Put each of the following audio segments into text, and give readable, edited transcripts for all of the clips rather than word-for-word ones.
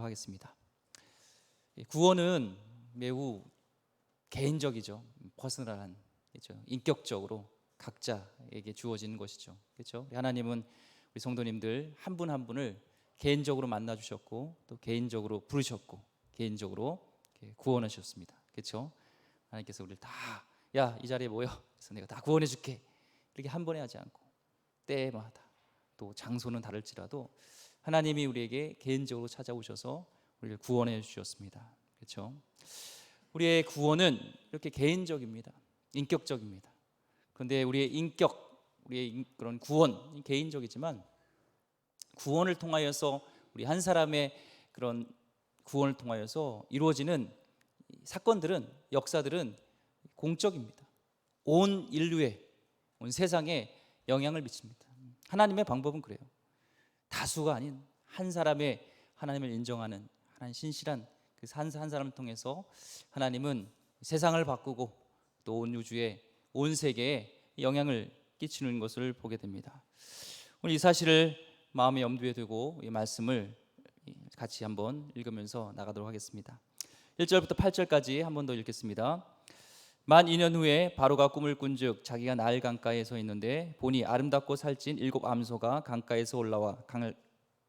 하겠습니다. 구원은 매우 개인적이죠. 퍼스널한, 그렇죠? 인격적으로 각자에게 주어지는 것이죠. 그렇죠? 하나님은 우리 성도님들 한 분 한 분을 개인적으로 만나 주셨고 또 개인적으로 부르셨고 개인적으로 구원하셨습니다. 그렇죠? 하나님께서 우리를 다 야, 이 자리에 모여. 그래서 내가 다 구원해 줄게. 이렇게 한 번에 하지 않고 때마다 또 장소는 다를지라도 하나님이 우리에게 개인적으로 찾아오셔서 우리를 구원해 주셨습니다. 그렇죠? 우리의 구원은 이렇게 개인적입니다. 인격적입니다. 그런데 우리의 인격, 우리의 그런 구원, 개인적이지만 구원을 통하여서 우리 한 사람의 그런 구원을 통하여서 이루어지는 사건들은, 역사들은 공적입니다. 온 인류에, 온 세상에 영향을 미칩니다. 하나님의 방법은 그래요. 다수가 아닌 한 사람의 하나님을 인정하는 하나님 신실한 그 한 사람을 통해서 하나님은 세상을 바꾸고 또 온 우주에, 온 세계에 영향을 끼치는 것을 보게 됩니다. 오늘 이 사실을 마음에 염두에 두고 이 말씀을 같이 한번 읽으면서 나가도록 하겠습니다. 1절부터 8절까지 한 번 더 읽겠습니다. 만 2년 후에 바로가 꿈을 꾼즉 자기가 나일 강가에 서 있는데 보니 아름답고 살찐 7 암소가 강가에서 올라와 강을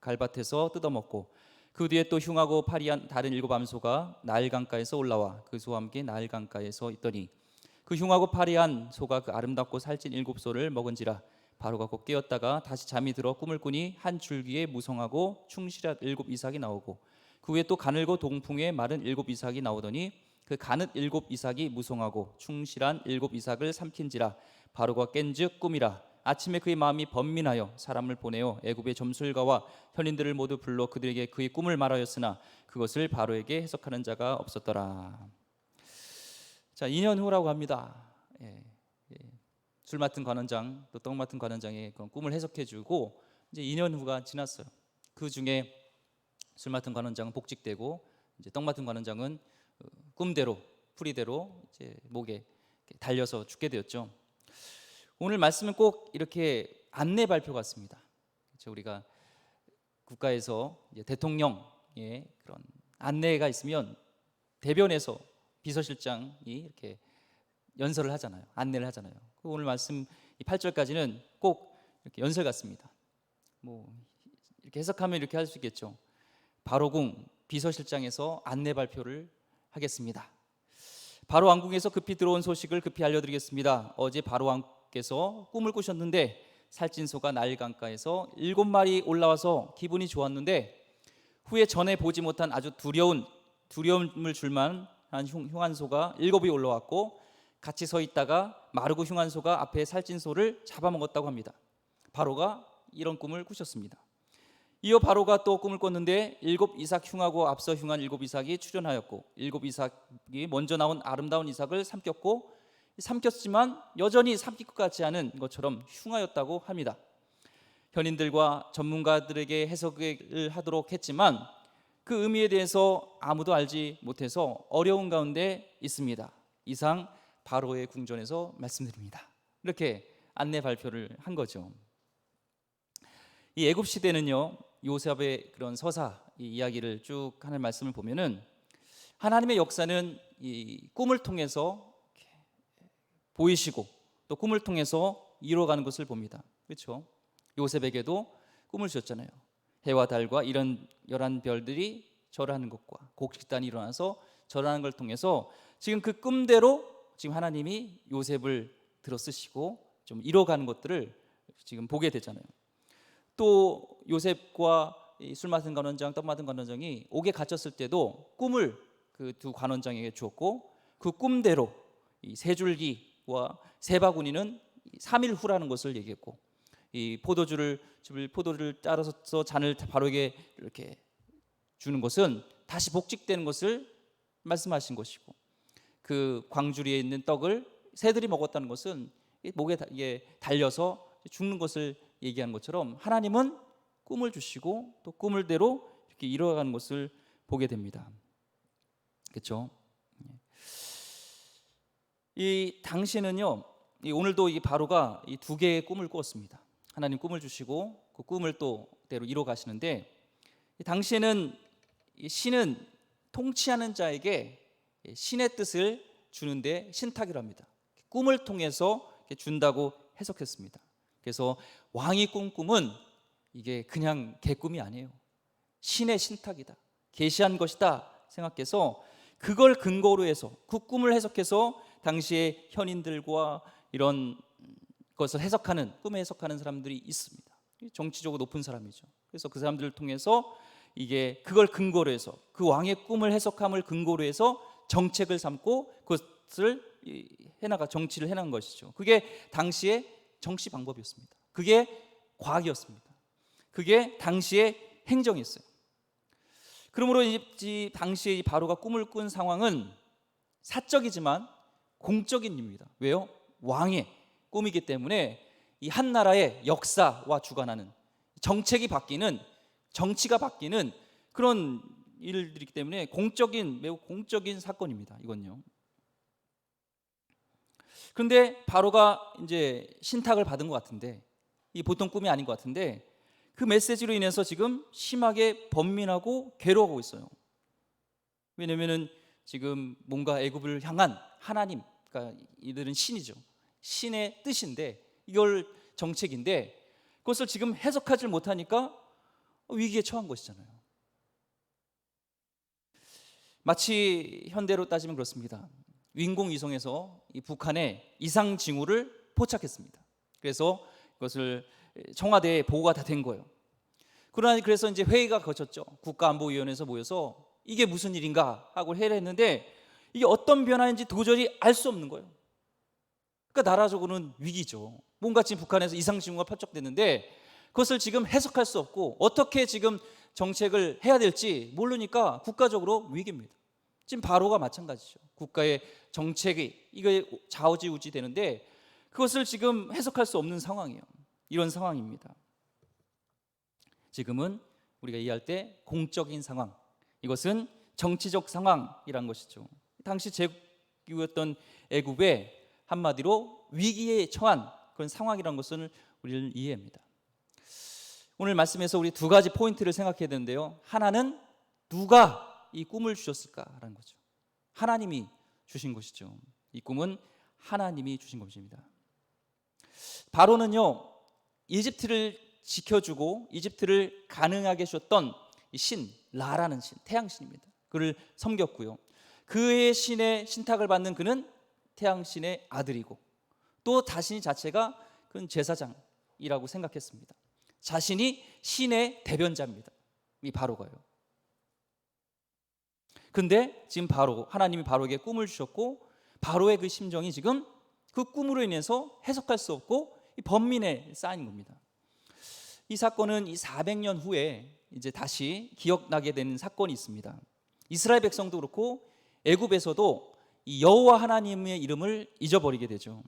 갈밭에서 뜯어먹고 그 뒤에 또 흉하고 파리한 다른 7 암소가 나일 강가에서 올라와 그 소와 함께 나일 강가에서 있더니 그 흉하고 파리한 소가 그 아름답고 살찐 7 소를 먹은지라 바로가 곧 깨었다가 다시 잠이 들어 꿈을 꾸니 한 줄기에 무성하고 충실한 7 이삭이 나오고 그 후에 또 가늘고 동풍에 마른 7 이삭이 나오더니 그 가는 7 이삭이 무성하고 충실한 7 이삭을 삼킨지라 바로가 깬즉 꿈이라. 아침에 그의 마음이 번민하여 사람을 보내어 애굽의 점술가와 현인들을 모두 불러 그들에게 그의 꿈을 말하였으나 그것을 바로에게 해석하는 자가 없었더라. 자, 2년 후라고 합니다. 술 맡은 관원장 또 떡 맡은 관원장의 그런 꿈을 해석해주고 이제 2년 후가 지났어요. 그 중에 술 맡은 관원장은 복직되고 이제 떡 맡은 관원장은 꿈대로 풀이대로 이제 목에 달려서 죽게 되었죠. 오늘 말씀은 꼭 이렇게 안내 발표 같습니다. 그렇죠? 우리가 국가에서 이제 대통령의 그런 안내가 있으면 대변에서 비서실장이 이렇게 연설을 하잖아요. 안내를 하잖아요. 오늘 말씀 이 8절까지는 꼭 이렇게 연설 같습니다. 뭐 이렇게 해석하면 이렇게 할 수 있겠죠. 바로궁 비서실장에서 안내 발표를 하겠습니다. 바로 왕궁에서 급히 들어온 소식을 급히 알려드리겠습니다. 어제 바로 왕께서 꿈을 꾸셨는데 살찐 소가 나일 강가에서 7마리 올라와서 기분이 좋았는데 후에 전에 보지 못한 아주 두려움을 줄만한 흉한 소가 7이 올라왔고 같이 서 있다가 마르고 흉한 소가 앞에 살찐 소를 잡아먹었다고 합니다. 바로가 이런 꿈을 꾸셨습니다. 이어 바로가 또 꿈을 꿨는데 7 이삭 흉하고 앞서 흉한 7 이삭이 출현하였고 7 이삭이 먼저 나온 아름다운 이삭을 삼켰지만 여전히 삼킬 것 같지 않은 것처럼 흉하였다고 합니다. 현인들과 전문가들에게 해석을 하도록 했지만 그 의미에 대해서 아무도 알지 못해서 어려운 가운데 있습니다. 이상 바로의 궁전에서 말씀드립니다. 이렇게 안내 발표를 한 거죠. 이 애굽 시대는요, 요셉의 그런 서사 이 이야기를 쭉 하는 말씀을 보면은 하나님의 역사는 이 꿈을 통해서 보이시고 또 꿈을 통해서 이루어가는 것을 봅니다. 그렇죠? 요셉에게도 꿈을 주셨잖아요. 해와 달과 이런 11별들이 절하는 것과 곡식단이 일어나서 절하는 걸 통해서 지금 그 꿈대로 지금 하나님이 요셉을 들어 쓰시고 좀 이뤄가는 것들을 지금 보게 되잖아요. 또 요셉과 술 맡은 관원장, 떡 맡은 관원장이 옥에 갇혔을 때도 꿈을 그 두 관원장에게 주었고 그 꿈대로 이 세 줄기와 세 바구니는 3일 후라는 것을 얘기했고 이 포도를 따라서 잔을 바로에게 이렇게 주는 것은 다시 복직되는 것을 말씀하신 것이고 그 광주리에 있는 떡을 새들이 먹었다는 것은 목에 달려서 죽는 것을 얘기하는 것처럼 하나님은 꿈을 주시고 또 꿈을대로 이렇게 이루어가는 것을 보게 됩니다. 그렇죠? 이 당시는요, 오늘도 이 바로가 이 2개의 꿈을 꾸었습니다. 하나님 꿈을 주시고 그 꿈을 또 대로 이루어 가시는데 이 당시에는 이 신은 통치하는 자에게 신의 뜻을 주는데 신탁이라 합니다. 꿈을 통해서 준다고 해석했습니다. 그래서 왕이 꾼 꿈은 이게 그냥 개꿈이 아니에요. 신의 신탁이다, 계시한 것이다 생각해서 그걸 근거로 해서 그 꿈을 해석해서 당시의 현인들과 이런 것을 해석하는, 꿈을 해석하는 사람들이 있습니다. 정치적으로 높은 사람이죠. 그래서 그 사람들을 통해서 이게 그걸 근거로 해서 그 왕의 꿈을 해석함을 근거로 해서 정책을 삼고 그것을 정치를 해나간 것이죠. 그게 당시의 정치 방법이었습니다. 그게 과학이었습니다. 그게 당시의 행정이었어요. 그러므로 이 당시에 이 바로가 꿈을 꾼 상황은 사적이지만 공적인 일입니다. 왜요? 왕의 꿈이기 때문에 이 한 나라의 역사와 주관하는, 정책이 바뀌는, 정치가 바뀌는 그런 일들이기 때문에 매우 공적인 사건입니다. 이건요. 그런데 바로가 이제 신탁을 받은 것 같은데, 이 보통 꿈이 아닌 것 같은데, 그 메시지로 인해서 지금 심하게 번민하고 괴로워하고 있어요. 왜냐면은 지금 뭔가 애굽을 향한 하나님, 그러니까 이들은 신이죠. 신의 뜻인데, 이걸 정책인데 그것을 지금 해석하지 못하니까 위기에 처한 것이잖아요. 마치 현대로 따지면 그렇습니다. 인공위성에서 이 북한에 이상 징후를 포착했습니다. 그래서 그것을 청와대에 보고가 다 된 거예요. 그러나 그래서 이제 회의가 거쳤죠. 국가안보위원회에서 모여서 이게 무슨 일인가 하고 회의를 했는데 이게 어떤 변화인지 도저히 알 수 없는 거예요. 그러니까 나라적으로는 위기죠. 뭔가 지금 북한에서 이상 징후가 포착됐는데 그것을 지금 해석할 수 없고 어떻게 지금 정책을 해야 될지 모르니까 국가적으로 위기입니다. 지금 바로가 마찬가지죠. 국가의 정책이 이게 좌우지우지 되는데 그것을 지금 해석할 수 없는 상황이에요. 이런 상황입니다. 지금은 우리가 이해할 때 공적인 상황, 이것은 정치적 상황이란 것이죠. 당시 제국이었던 애굽의 한마디로 위기에 처한 그런 상황이라는 것을 우리는 이해합니다. 오늘 말씀에서 우리 두 가지 포인트를 생각해야 되는데요. 하나는 누가 이 꿈을 주셨을까라는 거죠. 하나님이 주신 것이죠. 이 꿈은 하나님이 주신 것입니다. 바로는요, 이집트를 지켜주고 이집트를 가능하게 해줬던 신, 라라는 신, 태양신입니다. 그를 섬겼고요. 그의 신의 신탁을 받는 그는 태양신의 아들이고 또 자신이 자체가 그는 제사장이라고 생각했습니다. 자신이 신의 대변자입니다. 이 바로가요. 근데 지금 하나님이 바로에게 꿈을 주셨고 바로의 그 심정이 지금 그 꿈으로 인해서 해석할 수 없고 번민에 쌓인 겁니다. 이 사건은 이 400년 후에 이제 다시 기억나게 되는 사건이 있습니다. 이스라엘 백성도 그렇고 애굽에서도 이 여호와 하나님의 이름을 잊어버리게 되죠.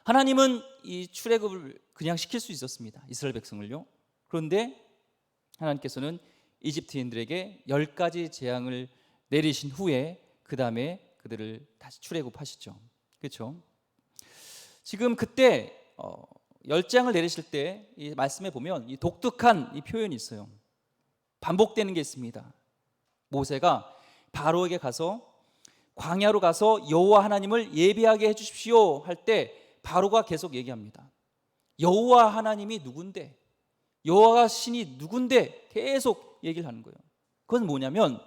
하나님은 이 출애굽을 그냥 시킬 수 있었습니다. 이스라엘 백성을요. 그런데 하나님께서는 이집트인들에게 10가지 재앙을 내리신 후에 그 다음에 그들을 다시 출애굽하시죠. 그렇죠? 지금 그때 10재앙을 내리실 때 이 말씀에 보면 이 독특한 이 표현이 있어요. 반복되는 게 있습니다. 모세가 바로에게 가서 광야로 가서 여호와 하나님을 예배하게 해주십시오 할 때 바로가 계속 얘기합니다. 여호와 하나님이 누군데, 여호와가 신이 누군데 계속 얘기를 하는 거예요. 그건 뭐냐면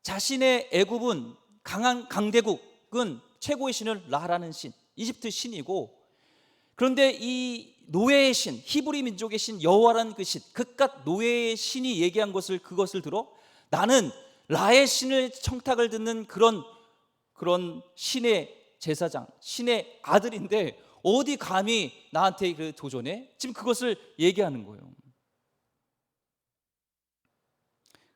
자신의 애굽은 강한 강대국은 최고의 신은 라라는 신, 이집트 신이고, 그런데 이 노예의 신, 히브리 민족의 신 여호와라는 그 신, 그깟 노예의 신이 얘기한 그것을 들어 나는 라의 신을 청탁을 듣는 그런 신의 제사장, 신의 아들인데 어디 감히 나한테 그 도전해? 지금 그것을 얘기하는 거예요.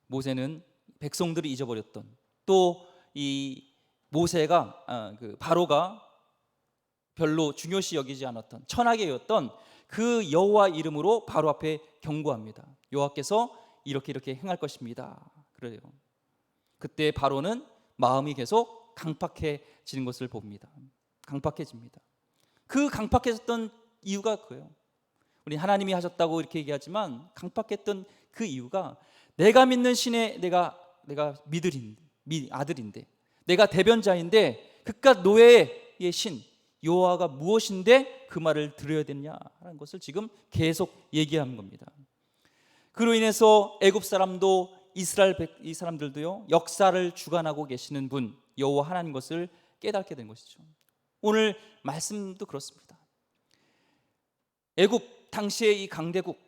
모세는 백성들이 잊어버렸던, 또 이 모세가 바로가 별로 중요시 여기지 않았던 천하게 여겼던 그 여호와 이름으로 바로 앞에 경고합니다. 여호와께서 이렇게 행할 것입니다. 그래요. 그때 바로는 마음이 계속 강팍해지는 것을 봅니다. 강팍해집니다. 그 강팍해졌던 이유가 그거예요. 우리 하나님이 하셨다고 이렇게 얘기하지만 강팍했던 그 이유가 내가 믿는 신의 내가 아들인데, 내가 대변자인데 그깟 노예의 신 여호와가 무엇인데 그 말을 들어야 되느냐라는 것을 지금 계속 얘기하는 겁니다. 그로 인해서 애굽 사람도 이스라엘 이 사람들도요, 역사를 주관하고 계시는 분 여호와 하나님 것을 깨닫게 된 것이죠. 오늘 말씀도 그렇습니다. 애굽 당시의 이 강대국,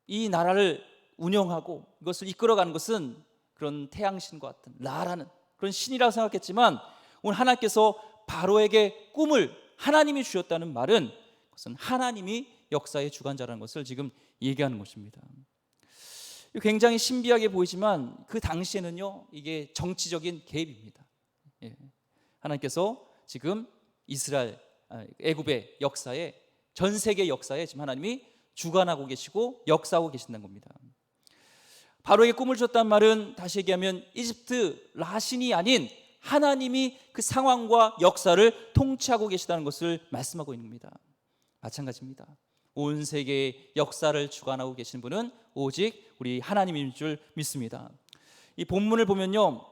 이 나라를 운영하고 이것을 이끌어가는 것은 그런 태양신과 같은 라라는 그런 신이라고 생각했지만, 오늘 하나님께서 바로에게 꿈을 하나님이 주셨다는 말은 그것은 하나님이 역사의 주관자라는 것을 지금 얘기하는 것입니다. 굉장히 신비하게 보이지만 그 당시에는요, 이게 정치적인 개입입니다. 하나님께서 지금 애굽의 역사에, 전 세계 역사에 지금 하나님이 주관하고 계시고 역사하고 계신다는 겁니다. 바로에게 꿈을 줬단 말은 다시 얘기하면 이집트 라신이 아닌 하나님이 그 상황과 역사를 통치하고 계시다는 것을 말씀하고 있는 겁니다. 마찬가지입니다. 온 세계의 역사를 주관하고 계신 분은 오직 우리 하나님인 줄 믿습니다. 이 본문을 보면요,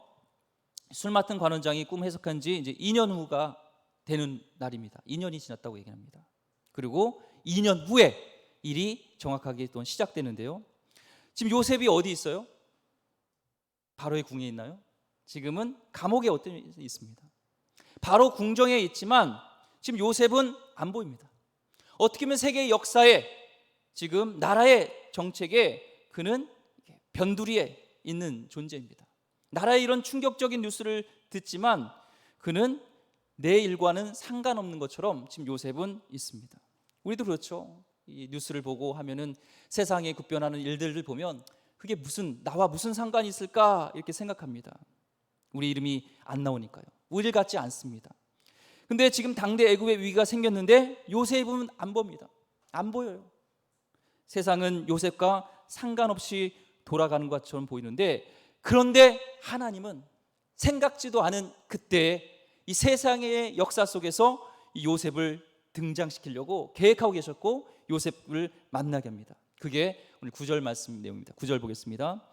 술 맡은 관원장이 꿈 해석한 지 이제 2년 후가 되는 날입니다. 2년이 지났다고 얘기합니다. 그리고 2년 후에 일이 정확하게 또 시작되는데요, 지금 요셉이 어디 있어요? 바로의 궁에 있나요? 지금은 감옥에 어디 있습니다. 바로 궁정에 있지만 지금 요셉은 안 보입니다. 어떻게 보면 세계의 역사에, 지금 나라의 정책에 그는 변두리에 있는 존재입니다. 나라의 이런 충격적인 뉴스를 듣지만 그는 내 일과는 상관없는 것처럼 지금 요셉은 있습니다. 우리도 그렇죠. 이 뉴스를 보고 하면은 세상에 급변하는 일들을 보면 그게 나와 무슨 상관이 있을까 이렇게 생각합니다. 우리 이름이 안 나오니까요. 우릴 같지 않습니다. 근데 지금 당대 애굽의 위기가 생겼는데 요셉은 안 봅니다. 안 보여요. 세상은 요셉과 상관없이 돌아가는 것처럼 보이는데, 그런데 하나님은 생각지도 않은 그때 이 세상의 역사 속에서 이 요셉을 등장시키려고 계획하고 계셨고 요셉을 만나게 합니다. 그게 오늘 9절 말씀 내용입니다. 9절 보겠습니다.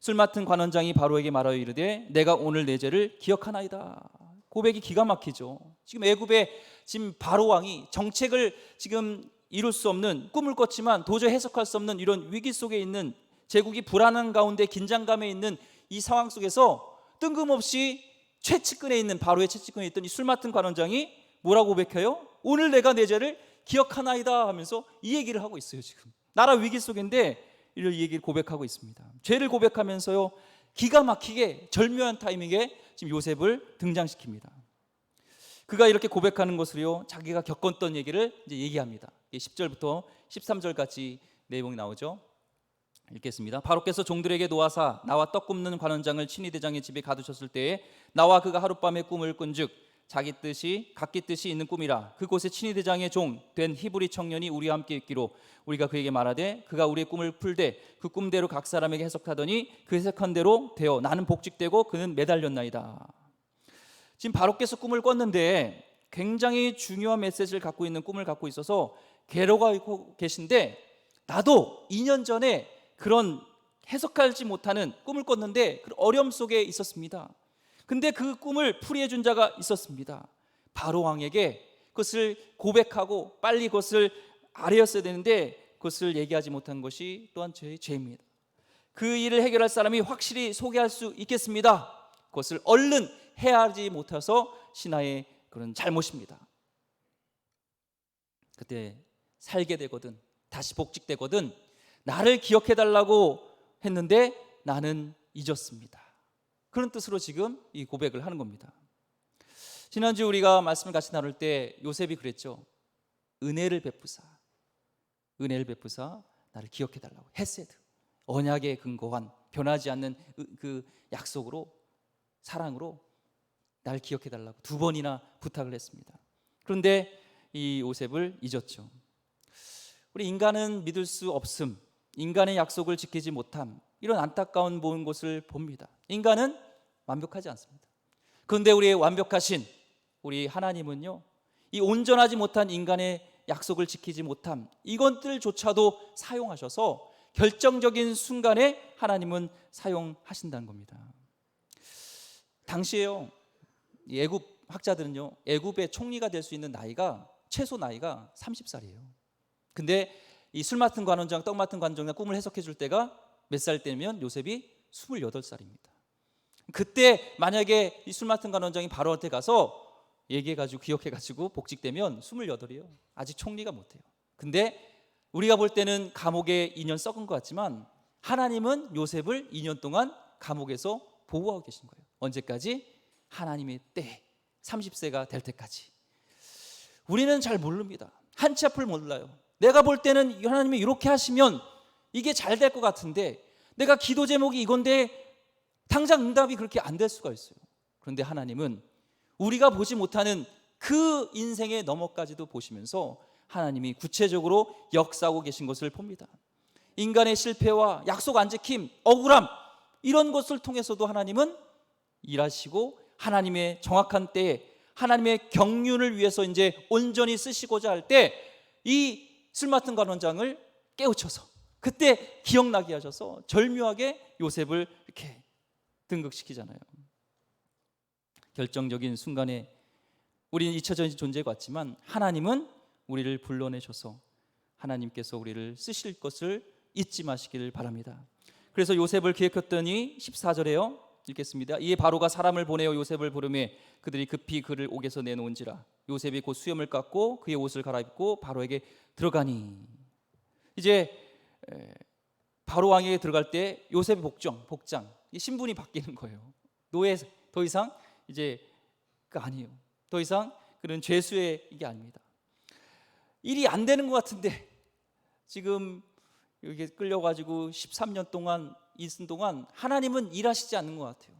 술 맡은 관원장이 바로에게 말하여 이르되 내가 오늘 내 죄를 기억하나이다. 고백이 기가 막히죠. 지금 애굽의 지금 바로 왕이 정책을 지금 이룰 수 없는, 꿈을 꿨지만 도저히 해석할 수 없는 이런 위기 속에 있는, 제국이 불안한 가운데 긴장감에 있는 이 상황 속에서 뜬금없이 최측근에 있는, 바로의 최측근에 있던 이 술 맡은 관원장이 뭐라고 고백해요? 오늘 내가 내 죄를 기억하나이다 하면서 이 얘기를 하고 있어요. 지금 나라 위기 속인데 이런 얘기를 고백하고 있습니다. 죄를 고백하면서요, 기가 막히게 절묘한 타이밍에 지금 요셉을 등장시킵니다. 그가 이렇게 고백하는 것으로요, 자기가 겪었던 얘기를 이제 얘기합니다. 10절부터 13절까지 내용이 나오죠. 읽겠습니다. 바로께서 종들에게 노하사 나와 떡 굽는 관원장을 친위 대장의 집에 가두셨을 때에 나와 그가 하룻밤에 꿈을 꾼즉 각기 뜻이 있는 꿈이라. 그곳에 친위 대장의 종 된 히브리 청년이 우리와 함께 있기로 우리가 그에게 말하되 그가 우리의 꿈을 풀되 그 꿈대로 각 사람에게 해석하더니 그 해석한 대로 되어 나는 복직되고 그는 매달렸나이다. 지금 바로께서 꿈을 꿨는데 굉장히 중요한 메시지를 갖고 있는 꿈을 갖고 있어서 괴로워하고 계신데, 나도 2년 전에 그런 해석하지 못하는 꿈을 꿨는데 그 어려움 속에 있었습니다. 근데 그 꿈을 풀이해 준 자가 있었습니다. 바로 왕에게 그것을 고백하고 빨리 그것을 아뢰었어야 되는데 그것을 얘기하지 못한 것이 또한 저의 죄입니다. 그 일을 해결할 사람이 확실히 소개할 수 있겠습니다. 그것을 얼른 해야지 못해서 신하의 그런 잘못입니다. 그때 살게 되거든, 다시 복직되거든 나를 기억해달라고 했는데 나는 잊었습니다. 그런 뜻으로 지금 이 고백을 하는 겁니다. 지난주 우리가 말씀을 같이 나눌 때 요셉이 그랬죠. 은혜를 베푸사 나를 기억해달라고. 헤세드, 언약에 근거한 변하지 않는 그 약속으로, 사랑으로 날 기억해달라고 2번이나 부탁을 했습니다. 그런데 이 요셉을 잊었죠. 우리 인간은 믿을 수 없음, 인간의 약속을 지키지 못함, 이런 안타까운 모든 것을 봅니다. 인간은 완벽하지 않습니다. 그런데 우리의 완벽하신 우리 하나님은요, 이 온전하지 못한 인간의 약속을 지키지 못함, 이것들조차도 사용하셔서 결정적인 순간에 하나님은 사용하신다는 겁니다. 당시에요, 이 애굽 학자들은요, 애굽의 총리가 될 수 있는 나이가 최소 나이가 30살이에요. 근데 이 술 맡은 관원장, 떡 맡은 관원장 꿈을 해석해 줄 때가 몇 살 때면 요셉이 28살입니다. 그때 만약에 이 술 맡은 관원장이 바로한테 가서 얘기해가지고 기억해가지고 복직되면 28이에요. 아직 총리가 못해요. 근데 우리가 볼 때는 감옥에 2년 썩은 것 같지만 하나님은 요셉을 2년 동안 감옥에서 보호하고 계신 거예요. 언제까지? 하나님의 때 30세가 될 때까지. 우리는 잘 모릅니다. 한 치 앞을 몰라요. 내가 볼 때는 하나님이 이렇게 하시면 이게 잘 될 것 같은데, 내가 기도 제목이 이건데 당장 응답이 그렇게 안 될 수가 있어요. 그런데 하나님은 우리가 보지 못하는 그 인생의 너머까지도 보시면서 하나님이 구체적으로 역사하고 계신 것을 봅니다. 인간의 실패와 약속 안 지킴, 억울함, 이런 것을 통해서도 하나님은 일하시고 하나님의 정확한 때에 하나님의 경륜을 위해서 이제 온전히 쓰시고자 할 때 이 술 맡은 관원장을 깨우쳐서 그때 기억나게 하셔서 절묘하게 요셉을 이렇게 등극시키잖아요. 결정적인 순간에 우리는 잊혀진 존재 같지만 하나님은 우리를 불러내셔서 하나님께서 우리를 쓰실 것을 잊지 마시기를 바랍니다. 그래서 요셉을 기획했더니 14절에요 읽겠습니다. 이에 바로가 사람을 보내어 요셉을 부르매 그들이 급히 그를 옥에서 내놓은지라. 요셉이 곧 수염을 깎고 그의 옷을 갈아입고 바로에게 들어가니. 이제 바로 왕에게 들어갈 때 요셉의 복장, 이 신분이 바뀌는 거예요. 노예, 더 이상 이제 아니에요. 더 이상 그런 죄수의 이게 아닙니다. 일이 안 되는 것 같은데 지금 여기 끌려가지고 13년 동안 있은 동안 하나님은 일하시지 않는 것 같아요.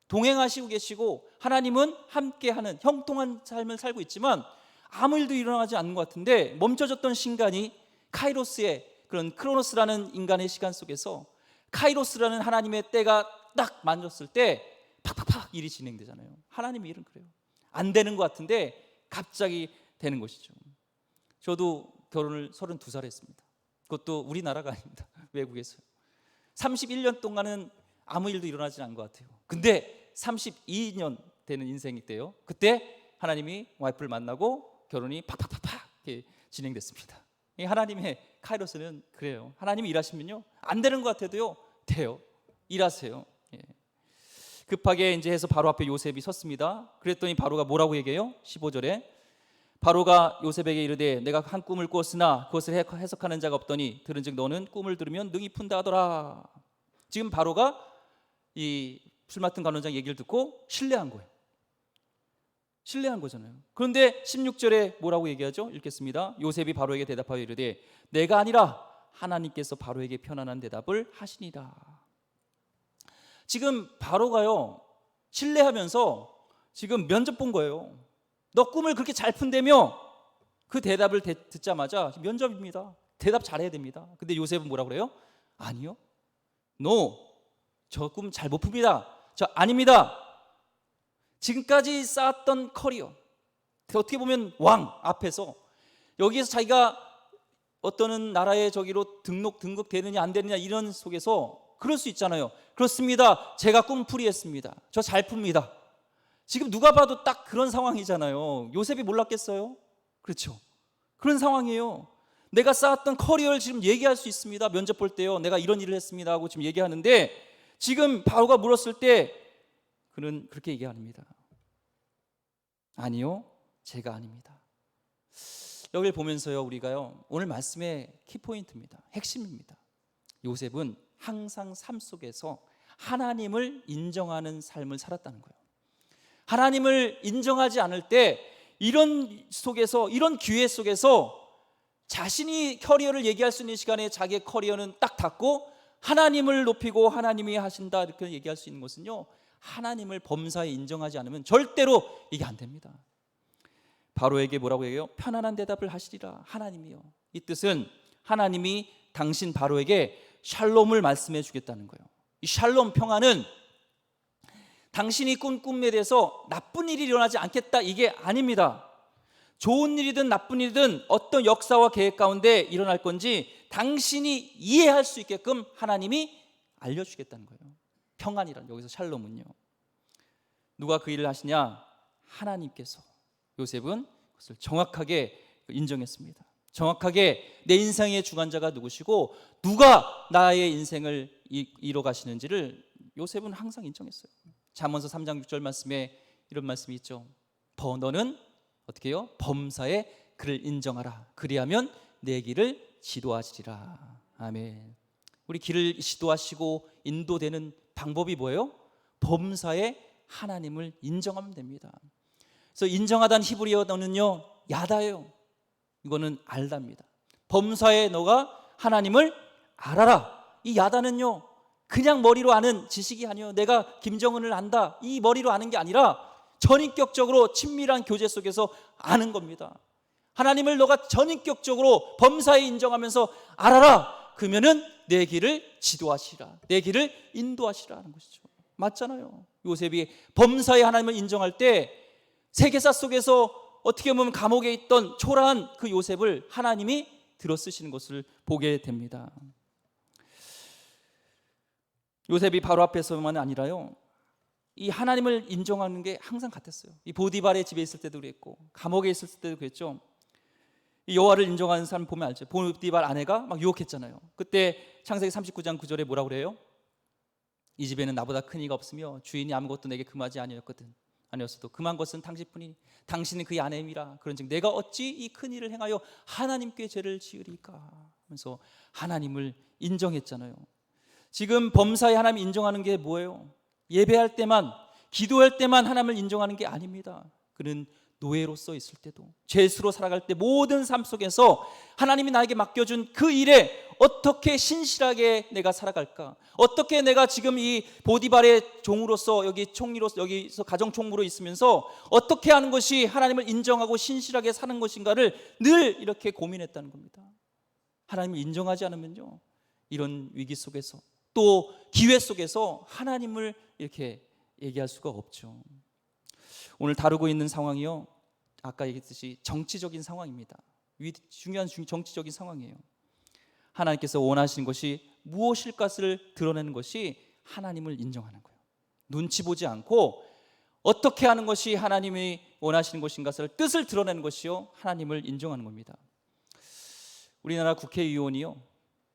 동행하시고 계시고 하나님은 함께하는 형통한 삶을 살고 있지만 아무 일도 일어나지 않는 것 같은데, 멈춰졌던 시간이 카이로스의 그런 크로노스라는 인간의 시간 속에서 카이로스라는 하나님의 때가 딱 만졌을 때 팍팍팍 일이 진행되잖아요. 하나님의 일은 그래요. 안 되는 것 같은데 갑자기 되는 것이죠. 저도 결혼을 32살에 했습니다. 그것도 우리나라가 아닙니다. 외국에서요. 31년 동안은 아무 일도 일어나지 않은 것 같아요. 근데 32년 되는 인생이 때요, 그때 하나님이 와이프를 만나고 결혼이 팍팍팍팍 이렇게 진행됐습니다. 하나님의 카이로스는 그래요. 하나님이 일하시면요 안 되는 것 같아도요 돼요. 일하세요. 급하게 이제 해서 바로 앞에 요셉이 섰습니다. 그랬더니 바로가 뭐라고 얘기해요? 15절에 바로가 요셉에게 이르되 내가 한 꿈을 꾸었으나 그것을 해석하는 자가 없더니 들은즉 너는 꿈을 들으면 능히 푼다 하더라. 지금 바로가 이 술 맡은 관원장 얘기를 듣고 신뢰한 거예요. 신뢰한 거잖아요. 그런데 16절에 뭐라고 얘기하죠? 읽겠습니다. 요셉이 바로에게 대답하여 이르되 내가 아니라 하나님께서 바로에게 편안한 대답을 하시니라. 지금 바로가요 신뢰하면서 지금 면접 본 거예요. 너 꿈을 그렇게 잘 푼다며? 그 대답을 듣자마자 면접입니다. 대답 잘해야 됩니다. 근데 요셉은 뭐라고 그래요? 아니요, 저 꿈 잘 못 풉니다. 저 아닙니다. 지금까지 쌓았던 커리어, 어떻게 보면 왕 앞에서 여기에서 자기가 어떤 나라의 저기로 등극되느냐 안 되느냐 이런 속에서 그럴 수 있잖아요. 그렇습니다. 제가 꿈풀이했습니다. 저 잘 풉니다. 지금 누가 봐도 딱 그런 상황이잖아요. 요셉이 몰랐겠어요? 그렇죠. 그런 상황이에요. 내가 쌓았던 커리어를 지금 얘기할 수 있습니다. 면접 볼 때요, 내가 이런 일을 했습니다 하고 지금 얘기하는데, 지금 바로가 물었을 때 그는 그렇게 얘기합니다. 아니요, 제가 아닙니다. 여기를 보면서요 우리가요 오늘 말씀의 키포인트입니다. 핵심입니다. 요셉은 항상 삶 속에서 하나님을 인정하는 삶을 살았다는 거예요. 하나님을 인정하지 않을 때 이런 속에서, 이런 기회 속에서 자신이 커리어를 얘기할 수 있는 시간에 자기의 커리어는 딱 닫고 하나님을 높이고 하나님이 하신다 이렇게 얘기할 수 있는 것은요, 하나님을 범사에 인정하지 않으면 절대로 이게 안 됩니다. 바로에게 뭐라고 얘기해요? 편안한 대답을 하시리라. 하나님이요. 이 뜻은 하나님이 당신 바로에게 샬롬을 말씀해 주겠다는 거예요. 이 샬롬 평안은 당신이 꾼 꿈에 대해서 나쁜 일이 일어나지 않겠다 이게 아닙니다. 좋은 일이든 나쁜 일이든 어떤 역사와 계획 가운데 일어날 건지 당신이 이해할 수 있게끔 하나님이 알려주겠다는 거예요. 평안이란, 여기서 샬롬은요, 누가 그 일을 하시냐? 하나님께서. 요셉은 그것을 정확하게 인정했습니다. 정확하게 내 인생의 주관자가 누구시고 누가 나의 인생을 이뤄 가시는지를 요셉은 항상 인정했어요. 잠언서 3장 6절 말씀에 이런 말씀이 있죠. 너는 어떻게 해요? 범사에 그를 인정하라. 그리하면 내 길을 지도하시리라. 아멘. 우리 길을 지도하시고 인도되는 방법이 뭐예요? 범사에 하나님을 인정하면 됩니다. 그래서 인정하다는 히브리어는요, 야다예요. 이거는 알다입니다. 범사에 너가 하나님을 알아라. 이 야다는요, 그냥 머리로 아는 지식이 아니에요. 내가 김정은을 안다, 이 머리로 아는 게 아니라 전인격적으로 친밀한 교제 속에서 아는 겁니다. 하나님을 너가 전인격적으로 범사에 인정하면서 알아라. 그러면은 내 길을 지도하시라, 내 길을 인도하시라 하는 것이죠. 맞잖아요. 요셉이 범사에 하나님을 인정할 때 세계사 속에서 어떻게 보면 감옥에 있던 초라한 그 요셉을 하나님이 들어쓰시는 것을 보게 됩니다. 요셉이 바로 앞에서만 아니라요, 이 하나님을 인정하는 게 항상 같았어요. 이 보디발의 집에 있을 때도 그랬고 감옥에 있을 때도 그랬죠. 이 여호와를 인정하는 사람 보면 알죠. 보디발 아내가 막 유혹했잖아요. 그때 창세기 39장 9절에 뭐라고 그래요? 이 집에는 나보다 큰 이가 없으며 주인이 아무것도 내게 금하지 아니었어도 금한 것은 당신뿐이니 당신은 그의 아내임이라. 그런즉 내가 어찌 이 큰 일을 행하여 하나님께 죄를 지으리까 하면서 하나님을 인정했잖아요. 지금 범사에 하나님 인정하는 게 뭐예요? 예배할 때만, 기도할 때만 하나님을 인정하는 게 아닙니다. 그는 노예로서 있을 때도, 죄수로 살아갈 때 모든 삶 속에서 하나님이 나에게 맡겨준 그 일에 어떻게 신실하게 내가 살아갈까, 어떻게 내가 지금 이 보디발의 종으로서, 여기 총리로서, 여기서 가정 총무로 있으면서 어떻게 하는 것이 하나님을 인정하고 신실하게 사는 것인가를 늘 이렇게 고민했다는 겁니다. 하나님을 인정하지 않으면요, 이런 위기 속에서 또 기회 속에서 하나님을 이렇게 얘기할 수가 없죠. 오늘 다루고 있는 상황이요, 아까 얘기했듯이 정치적인 상황입니다. 중요한 정치적인 상황이에요. 하나님께서 원하시는 것이 무엇일까를 드러내는 것이 하나님을 인정하는 거예요. 눈치 보지 않고 어떻게 하는 것이 하나님이 원하시는 것인가를 뜻을 드러내는 것이요, 하나님을 인정하는 겁니다. 우리나라 국회의원이요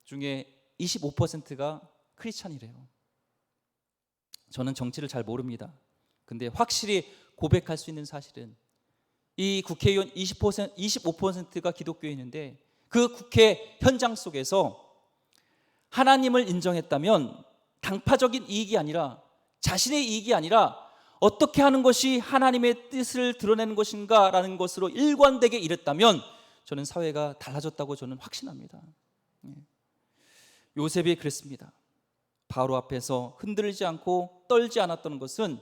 중에 25%가 크리스찬이래요. 저는 정치를 잘 모릅니다. 근데 확실히 고백할 수 있는 사실은 이 국회의원 25%가 기독교인인데 그 국회 현장 속에서 하나님을 인정했다면 당파적인 이익이 아니라, 자신의 이익이 아니라 어떻게 하는 것이 하나님의 뜻을 드러내는 것인가라는 것으로 일관되게 일했다면 저는 사회가 달라졌다고 저는 확신합니다. 요셉이 그랬습니다. 바로 앞에서 흔들리지 않고 떨지 않았던 것은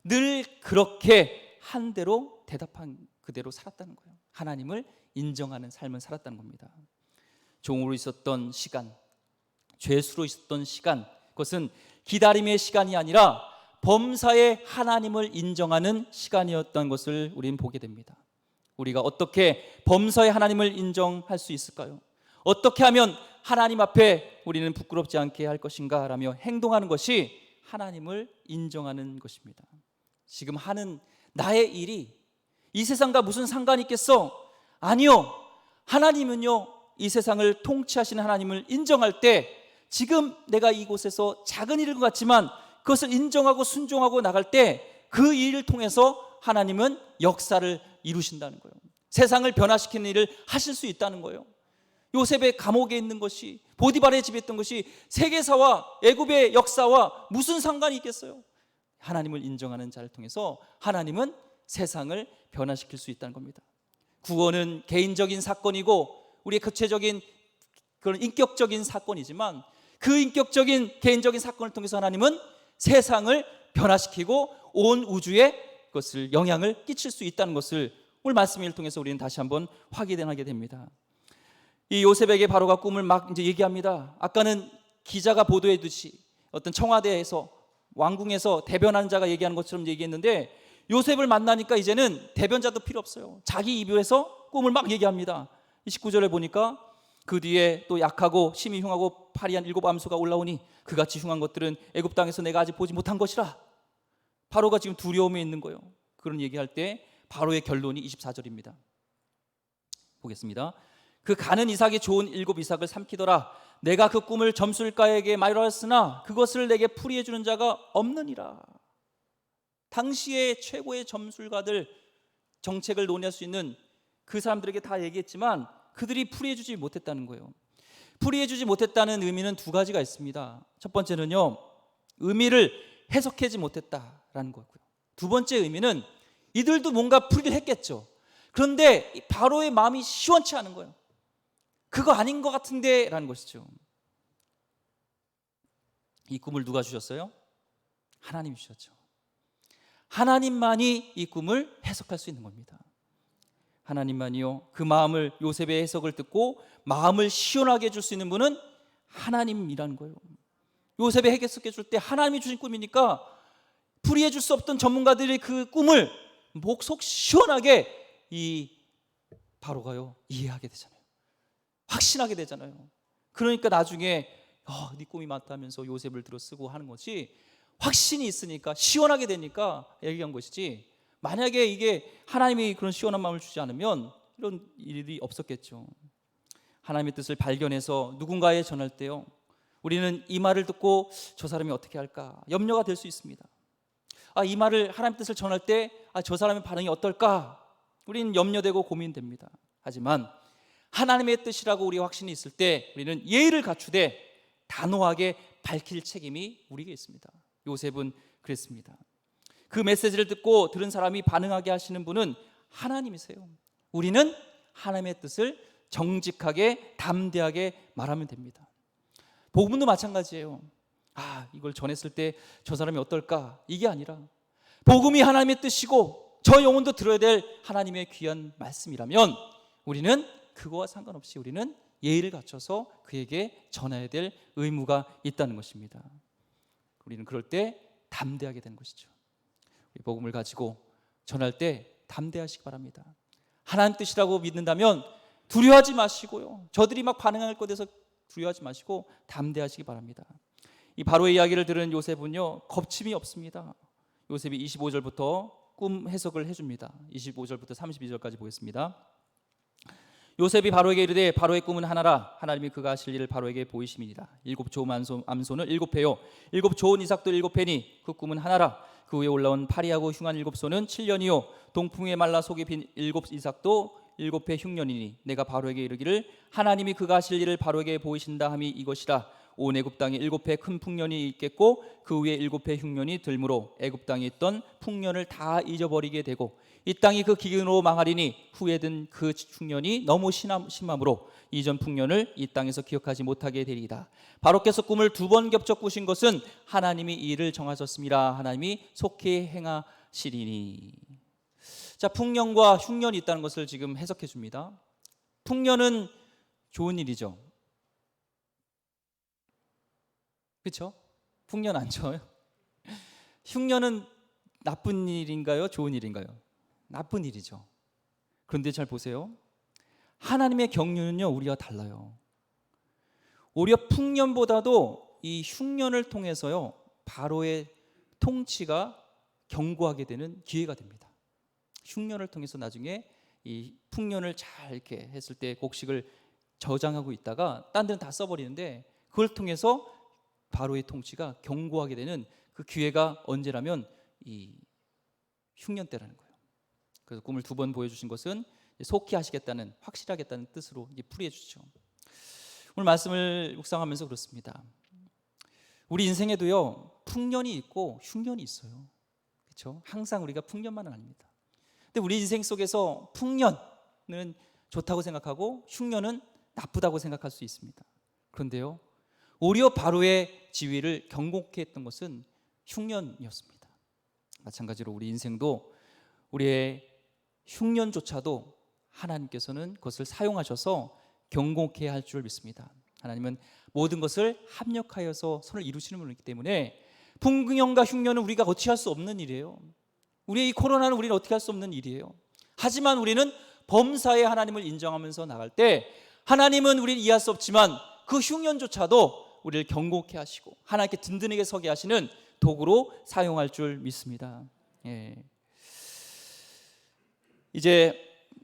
늘 그렇게 한 대로 대답한 그대로 살았다는 거예요. 하나님을 인정하는 삶을 살았다는 겁니다. 종으로 있었던 시간, 죄수로 있었던 시간, 그것은 기다림의 시간이 아니라 범사에 하나님을 인정하는 시간이었던 것을 우리는 보게 됩니다. 우리가 어떻게 범사에 하나님을 인정할 수 있을까요? 어떻게 하면 하나님 앞에 우리는 부끄럽지 않게 할 것인가 라며 행동하는 것이 하나님을 인정하는 것입니다. 지금 하는 나의 일이 이 세상과 무슨 상관이 있겠어? 아니요. 하나님은요, 이 세상을 통치하시는 하나님을 인정할 때 지금 내가 이곳에서 작은 일인 것 같지만 그것을 인정하고 순종하고 나갈 때 그 일을 통해서 하나님은 역사를 이루신다는 거예요. 세상을 변화시키는 일을 하실 수 있다는 거예요. 요셉의 감옥에 있는 것이, 보디발의 집에 있던 것이 세계사와 애굽의 역사와 무슨 상관이 있겠어요? 하나님을 인정하는 자를 통해서 하나님은 세상을 변화시킬 수 있다는 겁니다. 구원은 개인적인 사건이고 우리의 구체적인 그런 인격적인 사건이지만 그 인격적인 개인적인 사건을 통해서 하나님은 세상을 변화시키고 온 우주에 그것을 영향을 끼칠 수 있다는 것을 오늘 말씀을 통해서 우리는 다시 한번 확인하게 됩니다. 이 요셉에게 바로가 꿈을 막 이제 얘기합니다. 아까는 기자가 보도했듯이 어떤 청와대에서, 왕궁에서 대변하는 자가 얘기하는 것처럼 얘기했는데 요셉을 만나니까 이제는 대변자도 필요 없어요. 자기 입에서 꿈을 막 얘기합니다. 29절에 보니까 그 뒤에 또 약하고 심히 흉하고 파리한 7 암소가 올라오니 그같이 흉한 것들은 애굽 땅에서 내가 아직 보지 못한 것이라. 바로가 지금 두려움에 있는 거예요. 그런 얘기할 때 바로의 결론이 24절입니다. 보겠습니다. 그 가는 이삭이 좋은 7 이삭을 삼키더라. 내가 그 꿈을 점술가에게 말하였으나 그것을 내게 풀이해 주는 자가 없느니라. 당시의 최고의 점술가들, 정책을 논의할 수 있는 그 사람들에게 다 얘기했지만 그들이 풀이해 주지 못했다는 거예요. 풀이해 주지 못했다는 의미는 2가지가 있습니다. 첫 번째는요, 의미를 해석하지 못했다라는 거고요. 2번째 의미는 이들도 뭔가 풀이를 했겠죠. 그런데 바로의 마음이 시원치 않은 거예요. 그거 아닌 것 같은데 라는 것이죠. 이 꿈을 누가 주셨어요? 하나님이 주셨죠. 하나님만이 이 꿈을 해석할 수 있는 겁니다. 하나님만이요, 그 마음을, 요셉의 해석을 듣고 마음을 시원하게 해줄 수 있는 분은 하나님이라는 거예요. 요셉의 해석해 줄 때 하나님이 주신 꿈이니까 풀이해 줄 수 없던 전문가들이 그 꿈을 속 시원하게 이 바로가요 이해하게 되잖아요. 확신하게 되잖아요. 그러니까 나중에 네 꿈이 맞다면서 요셉을 들어 쓰고 하는 것이 확신이 있으니까, 시원하게 되니까 얘기한 것이지, 만약에 이게 하나님이 그런 시원한 마음을 주지 않으면 이런 일이 없었겠죠. 하나님의 뜻을 발견해서 누군가에 전할 때요, 우리는 이 말을 듣고 저 사람이 어떻게 할까 염려가 될 수 있습니다. 이 말을, 하나님의 뜻을 전할 때 저 사람의 반응이 어떨까 우리는 염려되고 고민됩니다. 하지만 하나님의 뜻이라고 우리 확신이 있을 때 우리는 예의를 갖추되 단호하게 밝힐 책임이 우리에게 있습니다. 요셉은 그랬습니다. 그 메시지를 듣고 들은 사람이 반응하게 하시는 분은 하나님이세요. 우리는 하나님의 뜻을 정직하게 담대하게 말하면 됩니다. 복음도 마찬가지예요. 이걸 전했을 때 저 사람이 어떨까, 이게 아니라 복음이 하나님의 뜻이고 저 영혼도 들어야 될 하나님의 귀한 말씀이라면 우리는 그거와 상관없이 우리는 예의를 갖춰서 그에게 전해야 될 의무가 있다는 것입니다. 우리는 그럴 때 담대하게 되는 것이죠. 복음을 가지고 전할 때 담대하시기 바랍니다. 하나님 뜻이라고 믿는다면 두려워하지 마시고요, 저들이 막 반응할 것 같아서 두려워하지 마시고 담대하시기 바랍니다. 이 바로의 이야기를 들은 요셉은요 겁침이 없습니다. 요셉이 25절부터 꿈 해석을 해줍니다. 25절부터 32절까지 보겠습니다. 요셉이 바로에게 이르되 바로의 꿈은 하나라. 하나님이 그가 하실 일을 바로에게 보이심이니라. 7 좋은 암소는 7회요 7 좋은 이삭도 7회니 그 꿈은 하나라. 그 위에 올라온 파리하고 흉한 7소는 7년이요 동풍에 말라 속이 빈 7 이삭도 7회 흉년이니 내가 바로에게 이르기를 하나님이 그가 하실 일을 바로에게 보이신다 함이 이것이라. 온 애굽 땅에 7회 큰 풍년이 있겠고 그 위에 7회 흉년이 들므로 애굽 땅에 있던 풍년을 다 잊어버리게 되고 이 땅이 그 기근으로 망하리니 후에 든 그 흉년이 너무 심함으로 이전 풍년을 이 땅에서 기억하지 못하게 되리이다. 바로께서 꿈을 2번 겹쳐 꾸신 것은 하나님이 이 일을 정하셨습니다. 하나님이 속히 행하시리니. 자, 풍년과 흉년이 있다는 것을 지금 해석해 줍니다. 풍년은 좋은 일이죠. 그렇죠? 풍년 안 좋아요? 흉년은 나쁜 일인가요? 좋은 일인가요? 나쁜 일이죠. 그런데 잘 보세요. 하나님의 경륜은요 우리와 달라요. 오히려 풍년보다도 이 흉년을 통해서요 바로의 통치가 견고하게 되는 기회가 됩니다. 흉년을 통해서 나중에 이 풍년을 잘 이렇게 했을 때 곡식을 저장하고 있다가 딴 데는 다 써버리는데 그걸 통해서 바로의 통치가 견고하게 되는 그 기회가 언제라면 이 흉년 때라는 거예요. 그래서 꿈을 2번 보여주신 것은 속히 하시겠다는, 확실하겠다는 뜻으로 풀이해 주죠. 오늘 말씀을 묵상하면서 그렇습니다. 우리 인생에도요 풍년이 있고 흉년이 있어요. 그렇죠? 항상 우리가 풍년만은 아닙니다. 근데 우리 인생 속에서 풍년은 좋다고 생각하고 흉년은 나쁘다고 생각할 수 있습니다. 그런데요 오히려 바로의 지위를 경고케 했던 것은 흉년이었습니다. 마찬가지로 우리 인생도 우리의 흉년조차도 하나님께서는 그것을 사용하셔서 경고케 할 줄 믿습니다. 하나님은 모든 것을 합력하여서 선을 이루시는 분이기 때문에 풍년과 흉년은 우리가 어떻게 할 수 없는 일이에요. 우리의 이 코로나는 우리는 어떻게 할 수 없는 일이에요. 하지만 우리는 범사에 하나님을 인정하면서 나갈 때 하나님은 우리를 이해할 수 없지만 그 흉년조차도 우리를 경고케 하시고 하나님께 든든하게 서게 하시는 도구로 사용할 줄 믿습니다. 예. 이제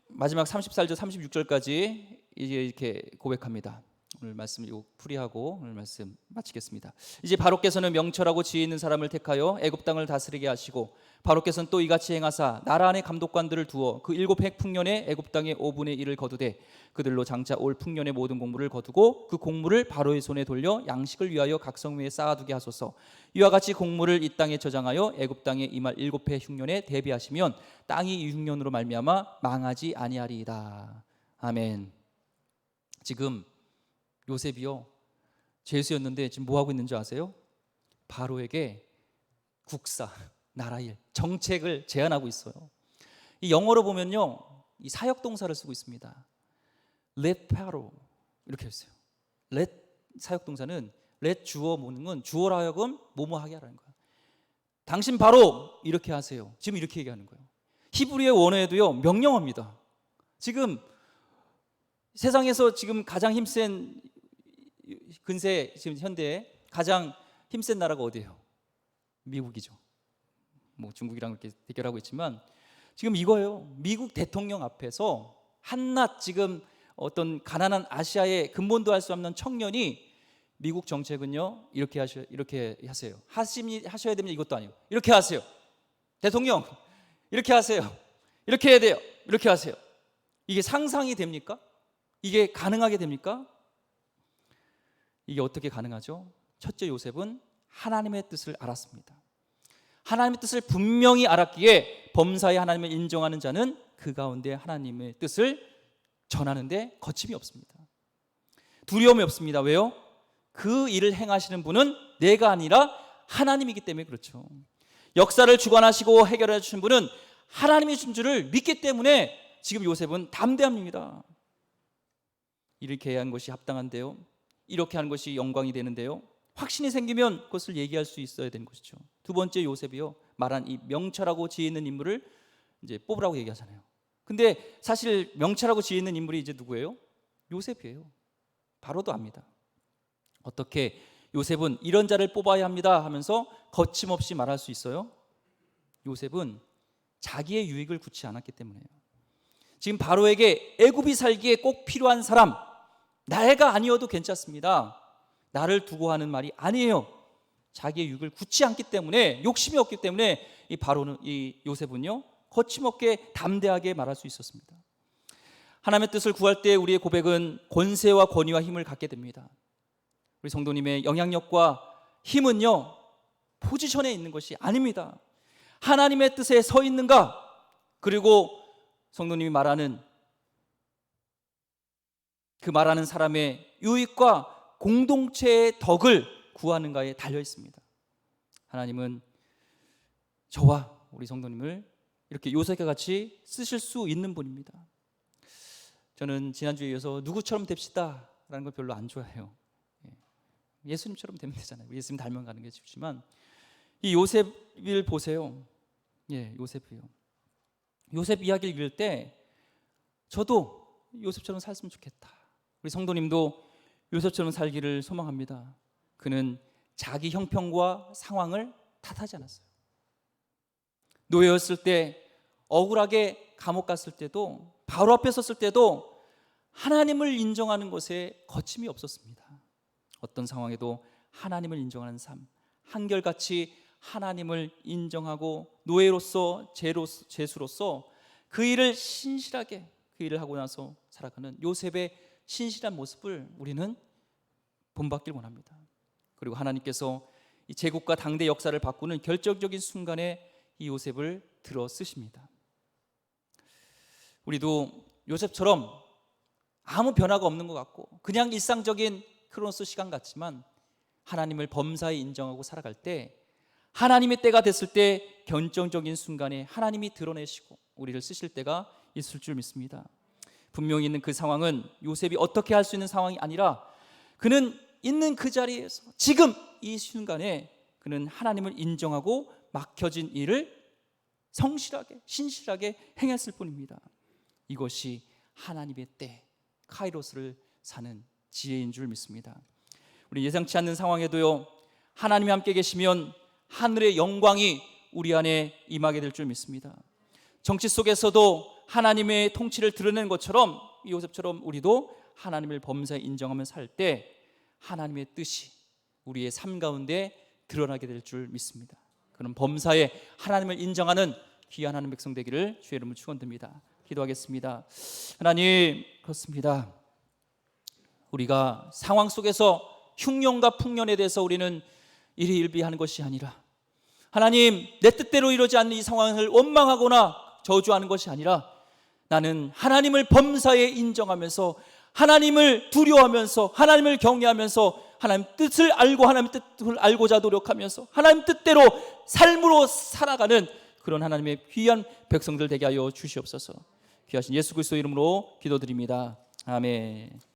마지막 34절 36절까지 이제 이렇게 고백합니다. 오늘 말씀 이거 풀이하고 오늘 말씀 마치겠습니다. 이제 바로께서는 명철하고 지혜 있는 사람을 택하여 애굽 땅을 다스리게 하시고 바로께서는 또 이같이 행하사 나라 안에 감독관들을 두어 그 7해 풍년에 애굽 땅의 5분의 1을 거두되 그들로 장차 올 풍년의 모든 곡물을 거두고 그 곡물을 바로의 손에 돌려 양식을 위하여 각 성 위에 쌓아두게 하소서. 이와 같이 곡물을 이 땅에 저장하여 애굽 땅에 임할 7해 흉년에 대비하시면 땅이 이 흉년으로 말미암아 망하지 아니하리이다. 아멘. 지금 요셉이요 죄수였는데 지금 뭐 하고 있는지 아세요? 바로에게 국사, 나라일, 정책을 제안하고 있어요. 이 영어로 보면요 이 사역 동사를 쓰고 있습니다. Let Pharaoh 이렇게 했어요. Let 사역 동사는 let 주어 모는 주어로 하여금 뭐뭐 하게 하라는 거예요. 당신 바로 이렇게 하세요. 지금 이렇게 얘기하는 거예요. 히브리의 원어에도요 명령어입니다. 지금 세상에서 지금 가장 힘센 근세 지금 현대에 가장 힘센 나라가 어디예요? 미국이죠. 뭐 중국이랑 이렇게 대결하고 있지만 지금 이거예요. 미국 대통령 앞에서 한낱 지금 어떤 가난한 아시아의 근본도 할 수 없는 청년이 미국 정책은요 이렇게 하세요. 하셔야 되면 이것도 아니고 이렇게 하세요. 대통령 이렇게 하세요. 이렇게 해야 돼요. 이렇게 하세요. 이게 상상이 됩니까? 이게 가능하게 됩니까? 이게 어떻게 가능하죠? 첫째, 요셉은 하나님의 뜻을 알았습니다. 하나님의 뜻을 분명히 알았기에 범사에 하나님을 인정하는 자는 그 가운데 하나님의 뜻을 전하는데 거침이 없습니다. 두려움이 없습니다. 왜요? 그 일을 행하시는 분은 내가 아니라 하나님이기 때문에 그렇죠. 역사를 주관하시고 해결해 주신 분은 하나님이 준 줄을 믿기 때문에 지금 요셉은 담대합니다. 이렇게 한 것이 합당한데요. 이렇게 하는 것이 영광이 되는데요. 확신이 생기면 그것을 얘기할 수 있어야 되는 것이죠. 두 번째, 요셉이요 말한 이 명철하고 지혜 있는 인물을 이제 뽑으라고 얘기하잖아요. 근데 사실 명철하고 지혜 있는 인물이 이제 누구예요? 요셉이에요. 바로도 압니다. 어떻게 요셉은 이런 자를 뽑아야 합니다 하면서 거침없이 말할 수 있어요? 요셉은 자기의 유익을 굳지 않았기 때문에요. 지금 바로에게 애굽이 살기에 꼭 필요한 사람, 나가 아니어도 괜찮습니다. 나를 두고 하는 말이 아니에요. 자기의 유익을 굳지 않기 때문에, 욕심이 없기 때문에 이 요셉은요 거침없게 담대하게 말할 수 있었습니다. 하나님의 뜻을 구할 때 우리의 고백은 권세와 권위와 힘을 갖게 됩니다. 우리 성도님의 영향력과 힘은요 포지션에 있는 것이 아닙니다. 하나님의 뜻에 서 있는가, 그리고 성도님이 말하는 그 말하는 사람의 유익과 공동체의 덕을 구하는가에 달려 있습니다. 하나님은 저와 우리 성도님을 이렇게 요셉과 같이 쓰실 수 있는 분입니다. 저는 지난주에 이어서 누구처럼 됩시다 라는 걸 별로 안 좋아해요. 예수님처럼 되면 되잖아요. 예수님 닮아 가는 게 좋지만 이 요셉을 보세요. 요셉이요. 요셉 이야기를 읽을 때 저도 요셉처럼 살았으면 좋겠다. 우리 성도님도 요셉처럼 살기를 소망합니다. 그는 자기 형편과 상황을 탓하지 않았어요. 노예였을 때, 억울하게 감옥 갔을 때도, 바로 앞에 섰을 때도 하나님을 인정하는 것에 거침이 없었습니다. 어떤 상황에도 하나님을 인정하는 삶, 한결같이 하나님을 인정하고 노예로서 죄수로서 그 일을 신실하게 그 일을 하고 나서 살아가는 요셉의 신실한 모습을 우리는 본받길 원합니다. 그리고 하나님께서 이 제국과 당대 역사를 바꾸는 결정적인 순간에 이 요셉을 들어 쓰십니다. 우리도 요셉처럼 아무 변화가 없는 것 같고 그냥 일상적인 크로노스 시간 같지만 하나님을 범사에 인정하고 살아갈 때 하나님의 때가 됐을 때 결정적인 순간에 하나님이 드러내시고 우리를 쓰실 때가 있을 줄 믿습니다. 분명히 있는 그 상황은 요셉이 어떻게 할 수 있는 상황이 아니라 그는 있는 그 자리에서 지금 이 순간에 그는 하나님을 인정하고 맡겨진 일을 성실하게 신실하게 행했을 뿐입니다. 이것이 하나님의 때 카이로스를 사는 지혜인 줄 믿습니다. 우리 예상치 않는 상황에도요, 하나님이 함께 계시면 하늘의 영광이 우리 안에 임하게 될 줄 믿습니다. 정치 속에서도 하나님의 통치를 드러내는 것처럼, 요셉처럼 우리도 하나님을 범사에 인정하며 살 때 하나님의 뜻이 우리의 삶 가운데 드러나게 될 줄 믿습니다. 그런 범사에 하나님을 인정하는 귀한 하나님 백성 되기를 주의 이름으로 축원드립니다. 기도하겠습니다. 하나님, 그렇습니다. 우리가 상황 속에서 흉년과 풍년에 대해서 우리는 일희일비하는 것이 아니라, 하나님, 내 뜻대로 이루어지지 않는 이 상황을 원망하거나 저주하는 것이 아니라, 나는 하나님을 범사에 인정하면서, 하나님을 두려워하면서, 하나님을 경외하면서, 하나님 뜻을 알고 하나님 뜻을 알고자 노력하면서 하나님 뜻대로 삶으로 살아가는 그런 하나님의 귀한 백성들 되게 하여 주시옵소서. 귀하신 예수 그리스도 이름으로 기도드립니다. 아멘.